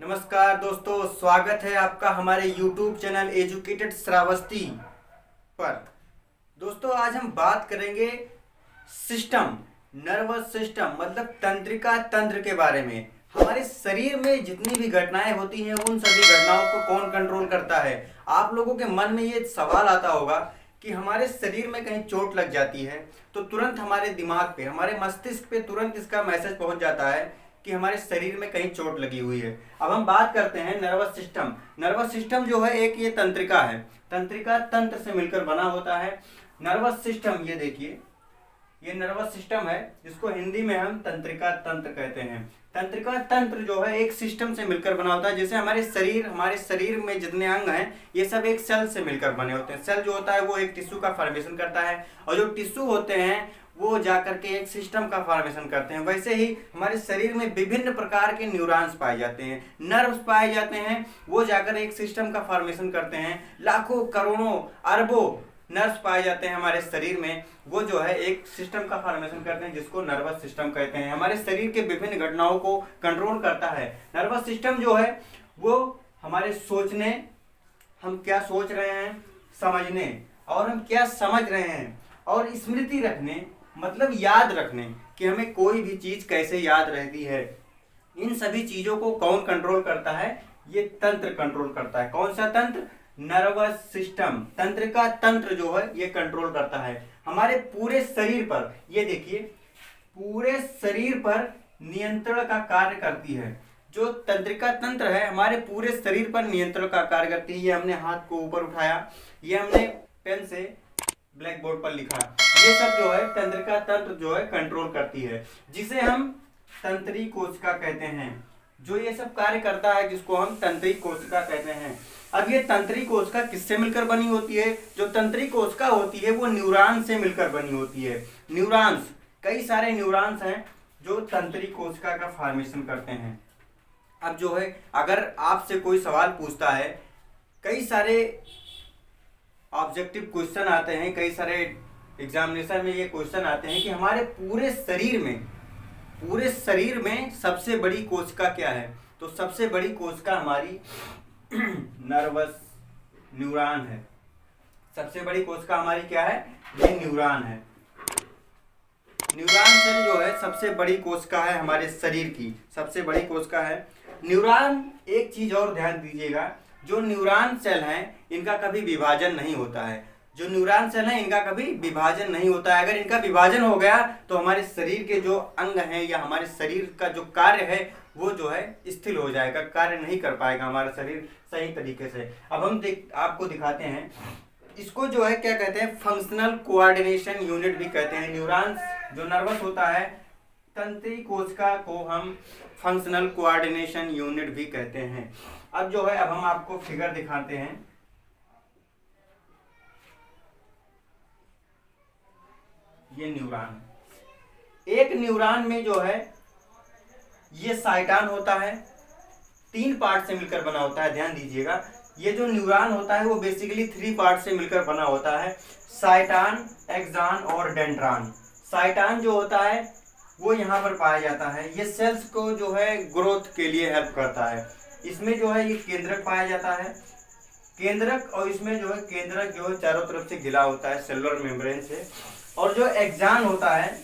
नमस्कार दोस्तों, स्वागत है आपका हमारे YouTube चैनल एजुकेटेड श्रावस्ती पर। दोस्तों, आज हम बात करेंगे सिस्टम, नर्वस सिस्टम मतलब तंत्रिका तंत्र के बारे में। हमारे शरीर में जितनी भी घटनाएं होती हैं उन सभी घटनाओं को कौन कंट्रोल करता है। आप लोगों के मन में ये सवाल आता होगा कि हमारे शरीर में कहीं चोट लग जाती है तो तुरंत हमारे दिमाग पे, हमारे मस्तिष्क पे तुरंत इसका मैसेज पहुंच जाता है कि हमारे शरीर में कहीं चोट लगी हुई है। अब हम बात करते हैं नर्वस सिस्टम। नर्वस सिस्टम जो है एक ये तंत्रिका है, तंत्रिका तंत्र से मिलकर बना होता है। नर्वस सिस्टम, ये देखिए, ये नर्वस सिस्टम है जिसको हिंदी में हम तंत्रिका तंत्र कहते हैं। तंत्रिका तंत्र जो है एक सिस्टम से मिलकर बना होता है। जैसे हमारे शरीर में जितने अंग हैं ये सब एक सेल से मिलकर बने होते हैं। सेल जो होता है वो एक टिश्यू का फॉर्मेशन करता है और जो टिश्यू होते हैं वो जाकर के एक सिस्टम का फॉर्मेशन करते हैं। वैसे ही हमारे शरीर में विभिन्न प्रकार के न्यूरॉन्स पाए जाते हैं, नर्व्स पाए जाते हैं, वो जाकर एक सिस्टम का फॉर्मेशन करते हैं। लाखों करोड़ों अरबों नर्व्स पाए जाते हैं हमारे शरीर में, वो जो है एक सिस्टम का फॉर्मेशन करते हैं जिसको नर्वस सिस्टम कहते हैं। हमारे शरीर के विभिन्न घटनाओं को कंट्रोल करता है। नर्वस सिस्टम जो है वो हमारे सोचने, हम क्या सोच रहे हैं, समझने और हम क्या समझ रहे हैं, और स्मृति रखने मतलब याद रखने कि हमें कोई भी चीज कैसे याद रहती है, इन सभी चीजों को कौन कंट्रोल करता है? ये तंत्र कंट्रोल करता है। कौन सा तंत्र? नर्वस सिस्टम, तंत्रिका तंत्र जो है ये कंट्रोल करता है हमारे पूरे शरीर पर। ये देखिए, पूरे शरीर पर नियंत्रण का कार्य करती है। जो तंत्रिका तंत्र है हमारे पूरे शरीर पर नियंत्रण का कार्य करती है। ये हमने हाथ को ऊपर उठाया, ये हमने पेन से ब्लैक बोर्ड पर लिखा, ये सब जो है तंत्रिका तंत्र जो है कंट्रोल करती है, जिसे हम तंत्री कोशिका कहते हैं। जो ये सब कार्य करता है जिसको हम तंत्री कोशिका कहते हैं। अब ये तंत्री कोशिका किससे मिलकर बनी होती है? जो तंत्री कोशिका होती है वो न्यूरॉन से मिलकर बनी होती है। न्यूरॉन्स, कई सारे न्यूरॉन्स हैं जो तंत्री कोशिका का फॉर्मेशन करते हैं। अब जो है अगर आपसे कोई सवाल पूछता है, कई सारे ऑब्जेक्टिव क्वेश्चन आते हैं, कई सारे एग्जामिनेशन में ये क्वेश्चन आते हैं कि हमारे पूरे शरीर में सबसे बड़ी कोशिका क्या है? तो सबसे बड़ी कोशिका हमारी नर्वस न्यूरॉन है। सबसे बड़ी कोशिका हमारी क्या है? ये न्यूरॉन है। न्यूरॉन सेल जो है सबसे बड़ी कोशिका है हमारे शरीर की, सबसे बड़ी कोशिका है न्यूरॉन। एक चीज और ध्यान दीजिएगा, जो न्यूरॉन सेल हैं इनका कभी विभाजन नहीं होता है। जो न्यूरॉन सेल हैं इनका कभी विभाजन नहीं होता है। अगर इनका विभाजन हो गया तो हमारे शरीर के जो अंग हैं या हमारे शरीर का जो कार्य है वो जो है स्थिर हो जाएगा, कार्य नहीं कर पाएगा हमारा शरीर सही तरीके से। अब हम आपको दिखाते हैं, इसको जो है क्या कहते हैं? फंक्शनल कोऑर्डिनेशन यूनिट भी कहते हैं। न्यूरॉन्स जो नर्वस होता है, तंत्री कोशिका को हम फंक्शनल कोऑर्डिनेशन यूनिट भी कहते हैं। अब जो है, अब हम आपको फिगर दिखाते हैं। ये न्यूरॉन, एक न्यूरॉन में जो है ये साइटान होता है, 3 पार्ट से मिलकर बना होता है। ध्यान दीजिएगा, ये जो न्यूरॉन होता है वो बेसिकली 3 पार्ट से मिलकर बना होता है, साइटान, एक्सॉन और डेंड्रॉन। साइटान जो होता है वो यहाँ पर पाया जाता है। ये सेल्स को जो है ग्रोथ के लिए हेल्प करता है। इसमें जो है ये केंद्रक पाया जाता है, केंद्रक, और इसमें जो है केंद्रक जो है चारों तरफ से घिरा होता है सेलुलर मेम्ब्रेन से। और जो एक्सॉन होता है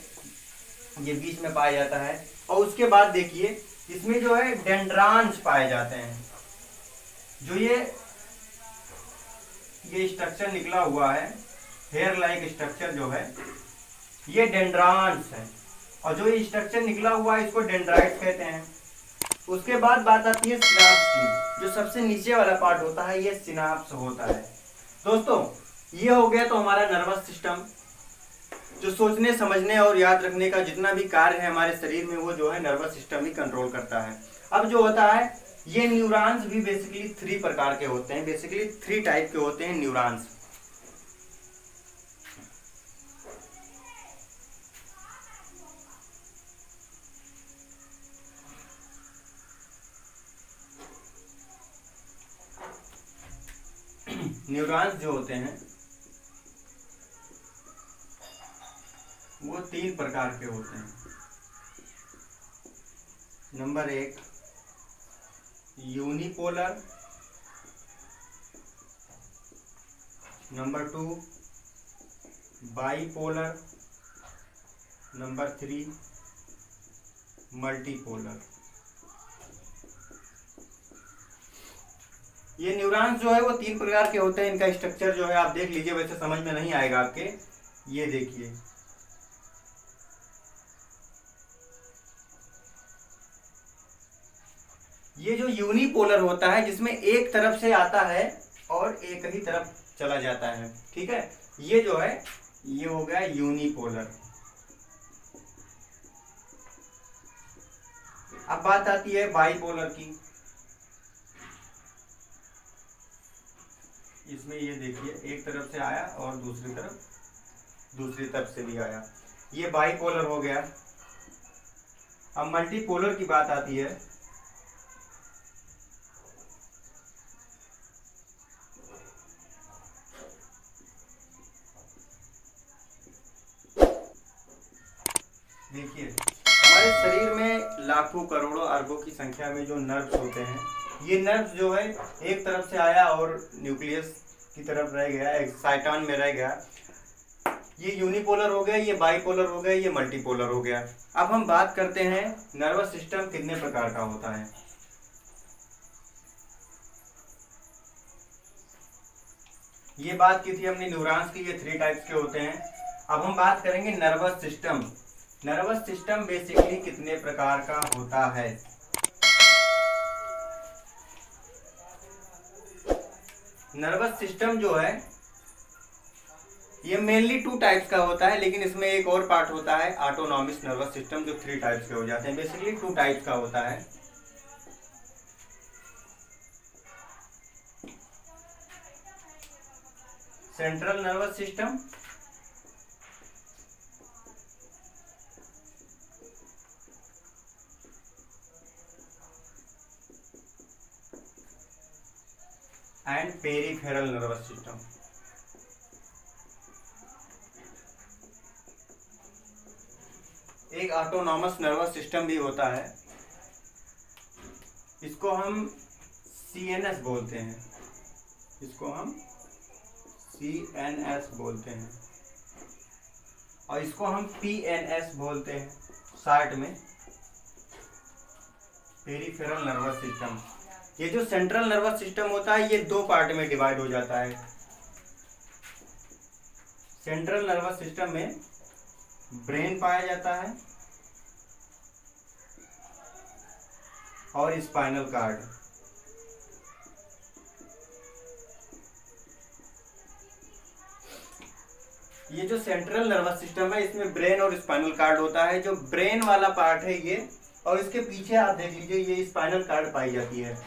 ये बीच में पाया जाता है। और उसके बाद देखिए इसमें जो है डेंड्रॉन्स पाए जाते हैं। जो ये स्ट्रक्चर निकला हुआ है, हेयर लाइक स्ट्रक्चर जो है ये डेंड्रॉन्स है, और जो ये स्ट्रक्चर निकला हुआ है इसको डेंड्राइट्स कहते हैं। उसके बाद बात आती है सिनाप्स की। जो सबसे नीचे वाला पार्ट होता है ये सिनाप्स होता है। दोस्तों, ये हो गया तो हमारा नर्वस सिस्टम, जो सोचने, समझने और याद रखने का जितना भी कार्य है हमारे शरीर में वो जो है नर्वस सिस्टम ही कंट्रोल करता है। अब जो होता है, ये न्यूरॉन्स भी बेसिकली 3 प्रकार के होते हैं, बेसिकली 3 टाइप के होते हैं न्यूरॉन्स। न्यूरॉन्स जो होते हैं वो 3 प्रकार के होते हैं। Number 1 unipolar, number 2 bipolar, number 3 multipolar. ये न्यूरॉन्स जो है वो 3 प्रकार के होते हैं। इनका स्ट्रक्चर जो है आप देख लीजिए, वैसे समझ में नहीं आएगा आपके। ये देखिए, ये जो यूनिपोलर होता है जिसमें एक तरफ से आता है और एक ही तरफ चला जाता है, ठीक है, ये जो है ये हो गया यूनिपोलर। अब बात आती है बाईपोलर की। इसमें ये देखिए, एक तरफ से आया और दूसरी तरफ से भी आया, ये बाईपोलर हो गया। अब मल्टीपोलर की बात आती है। देखिए, हमारे शरीर में लाखों करोड़ों अरबों की संख्या में जो नर्व्स होते हैं, ये नर्व्स जो है एक तरफ से आया और न्यूक्लियस की तरफ रह गया, एक्साइटॉन में रह गया, ये यूनिपोलर हो गया, ये बाईपोलर हो गया, ये मल्टीपोलर हो गया। अब हम बात करते हैं नर्वस सिस्टम कितने प्रकार का होता है। ये बात की थी हमने न्यूरॉन्स की, ये 3 टाइप्स के होते हैं। अब हम बात करेंगे nervous system. Nervous system basically कितने प्रकार का होता है। नर्वस सिस्टम जो है ये मेनली 2 टाइप्स का होता है, लेकिन इसमें एक और पार्ट होता है ऑटोनॉमिक नर्वस सिस्टम, जो 3 टाइप्स के हो जाते हैं। बेसिकली 2 टाइप्स का होता है। Central nervous system and peripheral nervous system. एक ऑटोनॉमस नर्वस सिस्टम भी होता है, इसको हम CNS बोलते हैं, इसको हम CNS बोलते हैं, और इसको हम PNS बोलते हैं शॉर्ट में, पेरिफेरल नर्वस सिस्टम। ये जो सेंट्रल नर्वस सिस्टम होता है ये 2 पार्ट में डिवाइड हो जाता है। सेंट्रल नर्वस सिस्टम में ब्रेन पाया जाता है और स्पाइनल कार्ड। ये जो सेंट्रल नर्वस सिस्टम है इसमें ब्रेन और स्पाइनल कार्ड होता है। जो ब्रेन वाला पार्ट है ये, और इसके पीछे आप देख लीजिए ये स्पाइनल कार्ड पाई जाती है।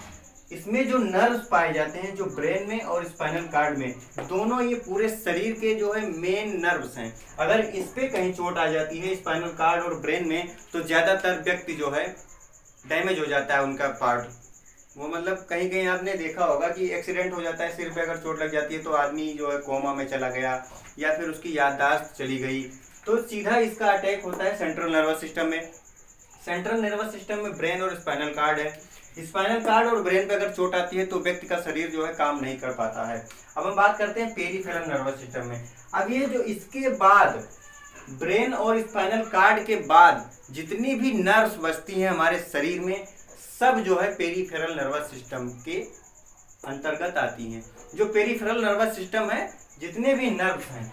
इसमें जो नर्व्स पाए जाते हैं जो ब्रेन में और स्पाइनल कार्ड में, दोनों ये पूरे शरीर के जो है मेन नर्व्स हैं। अगर इस पे कहीं चोट आ जाती है स्पाइनल कार्ड और ब्रेन में, तो ज़्यादातर व्यक्ति जो है डैमेज हो जाता है उनका पार्ट। वो मतलब कहीं कहीं आपने देखा होगा कि एक्सीडेंट हो जाता है, सिर पे अगर चोट लग जाती है तो आदमी जो है कोमा में चला गया या फिर उसकी याददाश्त चली गई, तो सीधा इसका अटैक होता है सेंट्रल नर्वस सिस्टम में। सेंट्रल नर्वस सिस्टम में ब्रेन और स्पाइनल कार्ड है। स्पाइनल कार्ड और ब्रेन पे अगर चोट आती है तो व्यक्ति का शरीर जो है काम नहीं कर पाता है। अब हम बात करते हैं पेरिफेरल नर्वस सिस्टम में। अब ये जो इसके बाद ब्रेन और स्पाइनल कार्ड के बाद जितनी भी नर्व्स बचती हैं हमारे शरीर में, सब जो है पेरिफेरल नर्वस सिस्टम के अंतर्गत आती हैं। जो पेरिफेरल नर्वस सिस्टम है, जितने भी नर्व्स हैं,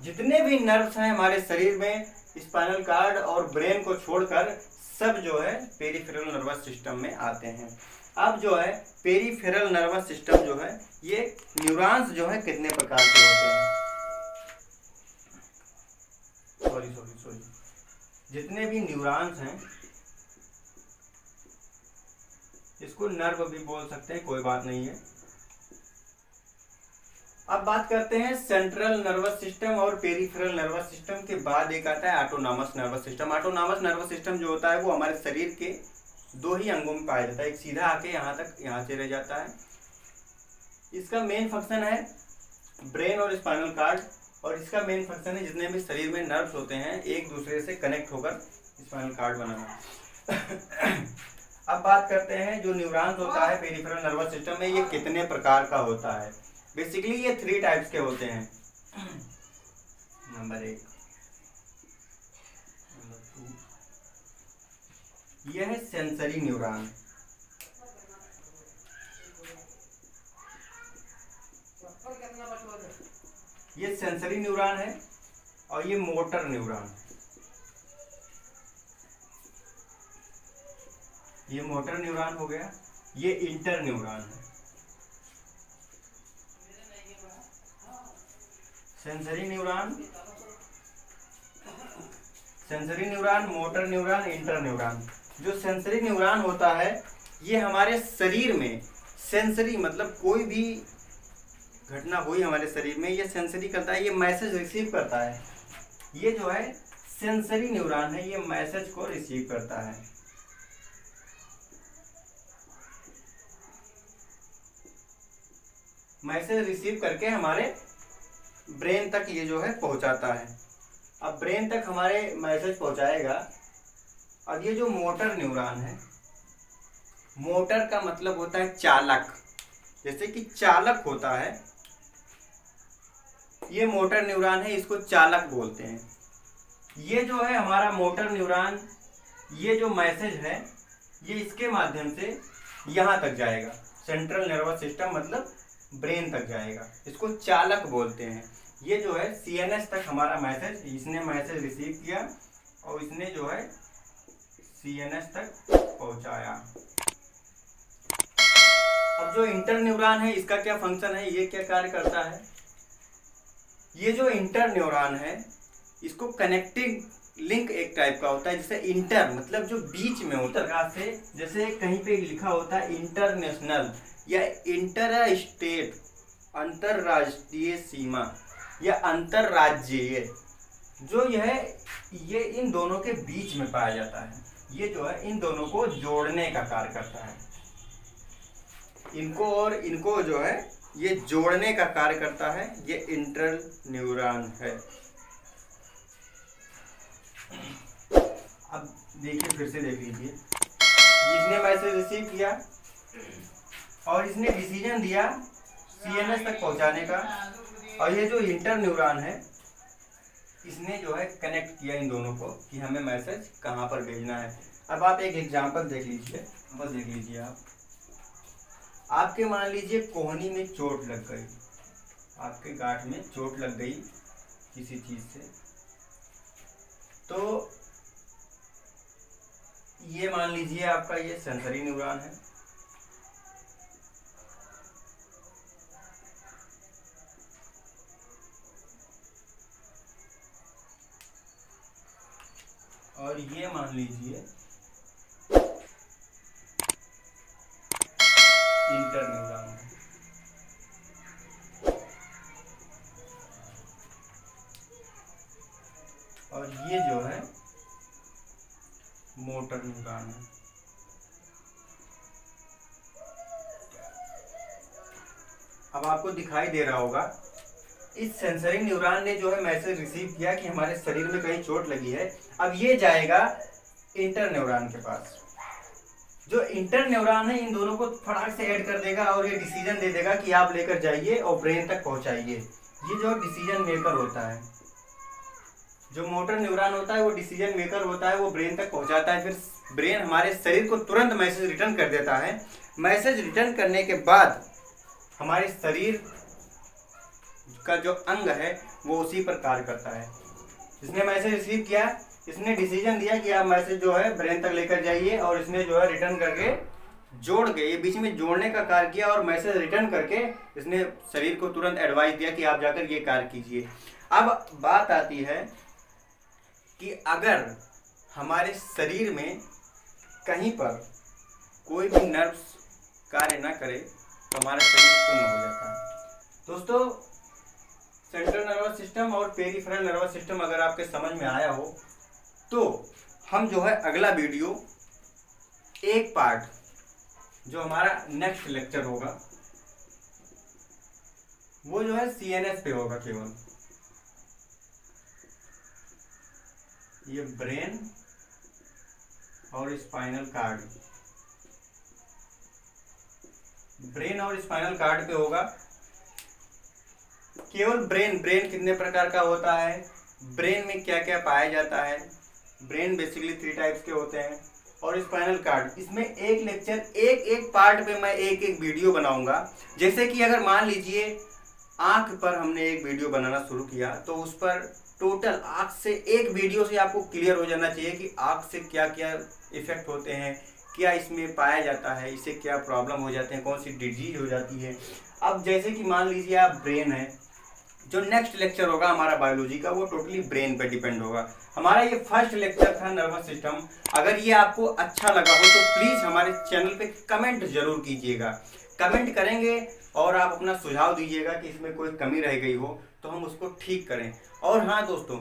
जितने भी नर्व्स हैं हमारे शरीर में, स्पाइनल कार्ड और ब्रेन को छोड़कर सब जो है पेरिफेरल नर्वस सिस्टम में आते हैं। अब जो है पेरिफेरल नर्वस सिस्टम जो है, ये न्यूरॉन्स जो है कितने प्रकार के होते हैं। सॉरी जितने भी न्यूरॉन्स हैं, इसको नर्व भी बोल सकते हैं, कोई बात नहीं है। अब बात करते हैं सेंट्रल नर्वस सिस्टम और पेरिफेरल नर्वस सिस्टम के बाद एक आता है autonomous nervous system. Autonomous nervous system जो होता है वो हमारे शरीर के 2 ही अंगों में पाया जाता है। एक सीधा आके यहाँ से रह जाता है। इसका मेन फंक्शन है ब्रेन और स्पाइनल कार्ड और इसका मेन फंक्शन है जितने भी शरीर में नर्व्स होते हैं एक दूसरे से कनेक्ट होकर स्पाइनल कार्ड बनाना। अब बात करते हैं जो न्यूरॉन्स होता है पेरिफेरल नर्वस सिस्टम में, ये कितने प्रकार का होता है। बेसिकली ये 3 टाइप्स के होते हैं। नंबर 1, नंबर 2, यह है सेंसरी न्यूरॉन। ये सेंसरी न्यूरॉन है और ये मोटर न्यूरॉन। ये मोटर न्यूरॉन हो गया। ये इंटर न्यूरॉन है। Sensory neuron, motor neuron, inter neuron. जो सेंसरी न्यूरॉन होता है ये हमारे शरीर में, सेंसरी मतलब कोई भी घटना हुई हमारे शरीर में, ये सेंसरी करता है, ये मैसेज रिसीव करता है। ये जो है सेंसरी न्यूरॉन है, ये मैसेज को रिसीव करता है। मैसेज रिसीव करके हमारे ब्रेन तक ये जो है पहुंचाता है। अब ब्रेन तक हमारे मैसेज पहुंचाएगा। अब ये जो मोटर न्यूरॉन है, मोटर का मतलब होता है चालक, जैसे कि चालक होता है, ये मोटर न्यूरॉन है, इसको चालक बोलते हैं। ये जो है हमारा मोटर न्यूरॉन, ये जो मैसेज है ये इसके माध्यम से यहाँ तक जाएगा, सेंट्रल नर्वस सिस्टम मतलब ब्रेन तक जाएगा, इसको चालक बोलते हैं। ये जो है सीएनएस तक हमारा मैसेज, इसने मैसेज रिसीव किया और इसने जो है सीएनएस तक पहुंचाया। अब जो इंटर न्यूरॉन है इसका क्या फंक्शन है, ये क्या कार्य करता है। ये जो इंटर न्यूरॉन है इसको कनेक्टिंग लिंक एक टाइप का होता है, जैसे इंटर मतलब जो बीच में होता है, से जैसे कहीं पे लिखा होता है इंटरनेशनल या इंटर स्टेट, अंतरराष्ट्रीय सीमा या अंतरराज्यीय, जो ये इन दोनों के बीच में पाया जाता है। ये जो है इन दोनों को जोड़ने का कार्य करता है, इनको और इनको जो है ये जोड़ने का कार्य करता है, ये इंटर न्यूरॉन है। अब देखिए, फिर से देख लीजिए, इसने मैसेज रिसीव किया और इसने डिसीजन दिया सीएनएस तक पहुंचाने का, और ये जो इंटर न्यूरॉन है इसने जो है कनेक्ट किया इन दोनों को कि हमें मैसेज कहाँ पर भेजना है। अब आप एक एग्जांपल देख लीजिए, आपके मान लीजिए कोहनी में चोट लग गई, आपके गांठ में चोट लग गई किसी चीज से, तो ये मान लीजिए आपका ये सेंसरी न्यूरॉन है। और ये मान लीजिए इंटर न्यूरॉन है। और ये जो है मोटर न्यूरॉन है। अब आपको दिखाई दे रहा होगा, इस सेंसरी न्यूरॉन ने जो है मैसेज रिसीव किया कि हमारे शरीर में कहीं चोट लगी है। अब ये जाएगा इंटर न्यूरॉन के पास। जो इंटर न्यूरॉन है इन दोनों को फटाक से ऐड कर देगा और ये डिसीजन दे देगा कि आप लेकर जाइए और ब्रेन तक पहुंचाइए। ये जो डिसीजन मेकर होता है, जो मोटर न्यूरॉन होता है वो डिसीजन मेकर होता है, वो ब्रेन तक पहुंचाता है। फिर ब्रेन हमारे शरीर को तुरंत मैसेज रिटर्न कर देता है। मैसेज रिटर्न करने के बाद हमारे शरीर का जो अंग है वो उसी पर कार्य करता है। इसने मैसेज रिसीव किया, इसने डिसीजन दिया कि आप मैसेज जो है ब्रेन तक लेकर जाइए, और इसने जो है रिटर्न करके जोड़ के, ये बीच में जोड़ने का कार्य किया और मैसेज रिटर्न करके इसने शरीर को तुरंत एडवाइस दिया कि आप जाकर ये कार्य कीजिए। अब बात आती है कि अगर हमारे शरीर में कहीं पर कोई भी नर्व्स कार्य ना करे तो हमारा शरीर शून्य हो जाता है। दोस्तों, सेंट्रल नर्वस सिस्टम और पेरिफेरल नर्वस सिस्टम अगर आपके समझ में आया हो तो हम जो है अगला वीडियो, एक पार्ट जो हमारा नेक्स्ट लेक्चर होगा वो जो है सीएनएस पे होगा केवल। ये ब्रेन और स्पाइनल कार्ड, ब्रेन और स्पाइनल कार्ड पे होगा। केवल ब्रेन, ब्रेन कितने प्रकार का होता है, ब्रेन में क्या क्या पाया जाता है। ब्रेन बेसिकली 3 टाइप्स के होते हैं। और स्पाइनल कार्ड, इसमें एक लेक्चर, एक एक पार्ट पे मैं एक एक वीडियो बनाऊंगा। जैसे कि अगर मान लीजिए आंख पर हमने एक वीडियो बनाना शुरू किया, तो उस पर टोटल आंख से एक वीडियो से आपको क्लियर हो जाना चाहिए कि आंख से क्या क्या इफेक्ट होते हैं, क्या इसमें पाया जाता है, इससे क्या प्रॉब्लम हो जाते हैं, कौन सी डिजीज हो जाती है। अब जैसे कि मान लीजिए आप ब्रेन है, जो नेक्स्ट लेक्चर होगा हमारा बायोलॉजी का, वो टोटली ब्रेन पे डिपेंड होगा। हमारा ये फर्स्ट लेक्चर था नर्वस सिस्टम। अगर ये आपको अच्छा लगा हो तो प्लीज़ हमारे चैनल पे कमेंट जरूर कीजिएगा। कमेंट करेंगे और आप अपना सुझाव दीजिएगा कि इसमें कोई कमी रह गई हो तो हम उसको ठीक करें। और हाँ दोस्तों,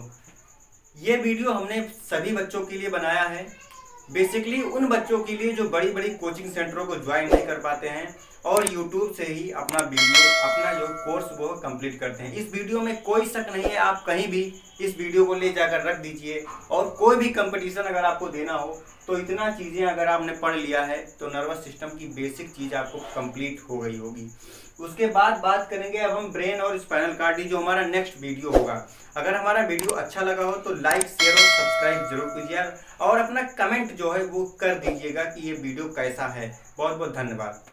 ये वीडियो हमने सभी बच्चों के लिए बनाया है, बेसिकली उन बच्चों के लिए जो बड़ी बड़ी कोचिंग सेंटरों को ज्वाइन नहीं कर पाते हैं और YouTube से ही अपना वीडियो, अपना जो कोर्स वो कंप्लीट करते हैं। इस वीडियो में कोई शक नहीं है, आप कहीं भी इस वीडियो को ले जाकर रख दीजिए। और कोई भी कंपटीशन अगर आपको देना हो तो इतना चीज़ें अगर आपने पढ़ लिया है तो नर्वस सिस्टम की बेसिक चीज़ आपको कंप्लीट हो गई होगी। उसके बाद बात करेंगे अब हम ब्रेन और स्पाइनल कार्ड, जो हमारा नेक्स्ट वीडियो होगा। अगर हमारा वीडियो अच्छा लगा हो तो लाइक, शेयर और सब्सक्राइब जरूर कीजिए और अपना कमेंट जो है वो कर दीजिएगा कि ये वीडियो कैसा है। बहुत बहुत धन्यवाद।